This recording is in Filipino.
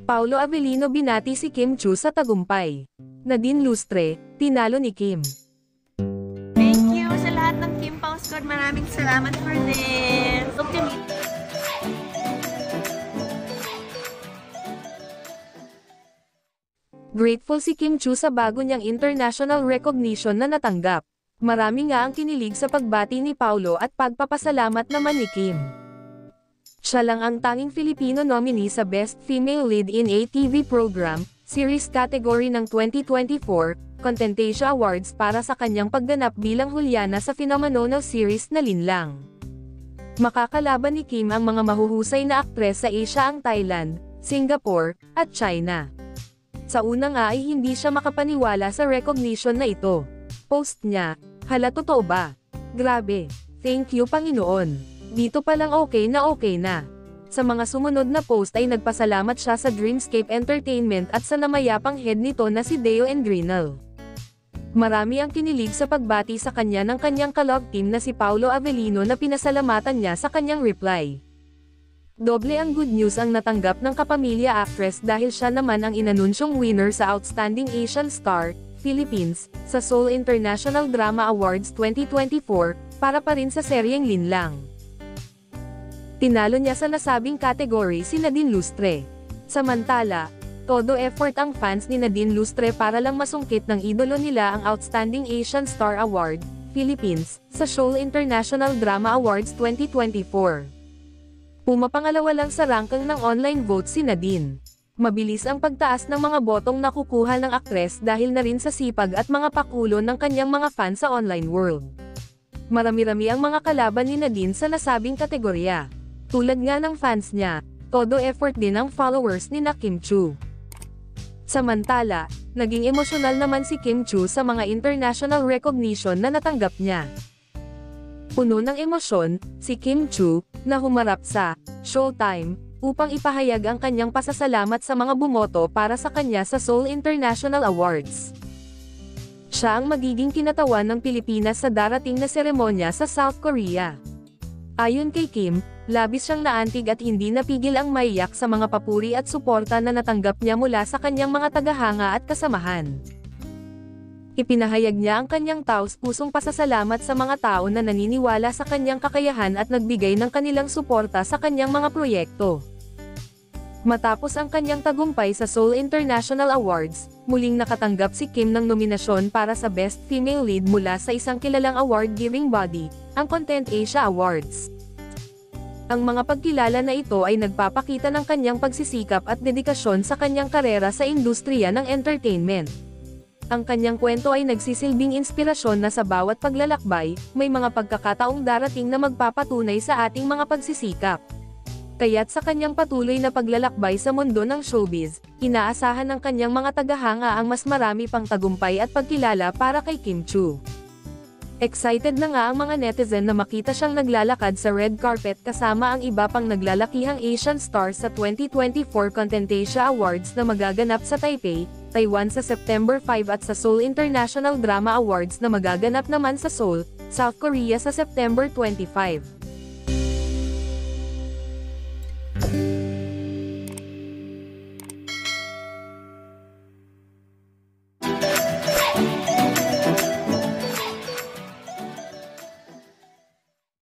Paulo Avellino binati si Kim Chiu sa tagumpay. Nadine Lustre, tinalo ni Kim. Thank you sa lahat ng Kim Pao Squad. Maraming salamat for this. Hope to meet. Grateful si Kim Chiu sa bago niyang international recognition na natanggap. Marami nga ang kinilig sa pagbati ni Paulo at pagpapasalamat naman ni Kim. Siya lang ang tanging Filipino nominee sa Best Female Lead in a TV Program, Series category ng 2024, Contentation Awards para sa kanyang pagganap bilang Juliana sa phenomenal series na Linlang. Makakalaban ni Kim ang mga mahuhusay na aktres sa Asia ang Thailand, Singapore, at China. Sa una nga ay hindi siya makapaniwala sa recognition na ito. Post niya, "Hala, totoo ba? Grabe. Thank you, Panginoon. Dito pa lang okay na." Sa mga sumunod na post ay nagpasalamat siya sa Dreamscape Entertainment at sa namayapang head nito na si Deo Endrinal. Marami ang kinilig sa pagbati sa kanya ng kanyang ka-love team na si Paulo Avellino na pinasalamatan niya sa kanyang reply. Doble ang good news ang natanggap ng kapamilya actress dahil siya naman ang inanunsyong winner sa Outstanding Asian Star, Philippines, sa Seoul International Drama Awards 2024, para pa rin sa seryeng Linlang. Tinalo niya sa nasabing category si Nadine Lustre. Samantala, todo effort ang fans ni Nadine Lustre para lang masungkit ng idolo nila ang Outstanding Asian Star Award, Philippines, sa Seoul International Drama Awards 2024. Pumapangalawa lang sa ranking ng online vote si Nadine. Mabilis ang pagtaas ng mga botong nakukuha ng aktres dahil na rin sa sipag at mga pakulo ng kanyang mga fans sa online world. Marami-rami ang mga kalaban ni Nadine sa nasabing kategorya. Tulad nga ng fans niya, todo effort din ang followers ni Kim Chiu. Samantala, naging emosyonal naman si Kim Chiu sa mga international recognition na natanggap niya. Puno ng emosyon, si Kim Chiu, na humarap sa Showtime, upang ipahayag ang kanyang pasasalamat sa mga bumoto para sa kanya sa Seoul International Awards. Siya ang magiging kinatawan ng Pilipinas sa darating na seremonya sa South Korea. Ayon kay Kim, labis siyang naantig at hindi napigil ang maiyak sa mga papuri at suporta na natanggap niya mula sa kanyang mga tagahanga at kasamahan. Ipinahayag niya ang kanyang taos-pusong pasasalamat sa mga tao na naniniwala sa kanyang kakayahan at nagbigay ng kanilang suporta sa kanyang mga proyekto. Matapos ang kanyang tagumpay sa Seoul International Awards, muling nakatanggap si Kim ng nominasyon para sa Best Female Lead mula sa isang kilalang award-giving body, ang Content Asia Awards. Ang mga pagkilala na ito ay nagpapakita ng kanyang pagsisikap at dedikasyon sa kanyang karera sa industriya ng entertainment. Ang kanyang kwento ay nagsisilbing inspirasyon na sa bawat paglalakbay, may mga pagkakataong darating na magpapatunay sa ating mga pagsisikap. Kaya't sa kanyang patuloy na paglalakbay sa mundo ng showbiz, inaasahan ng kanyang mga tagahanga ang mas marami pang tagumpay at pagkilala para kay Kim Chiu. Excited na nga ang mga netizen na makita siyang naglalakad sa red carpet kasama ang iba pang naglalakihang Asian stars sa 2024 Contentation Awards na magaganap sa Taipei, Taiwan sa September 5 at sa Seoul International Drama Awards na magaganap naman sa Seoul, South Korea sa September 25.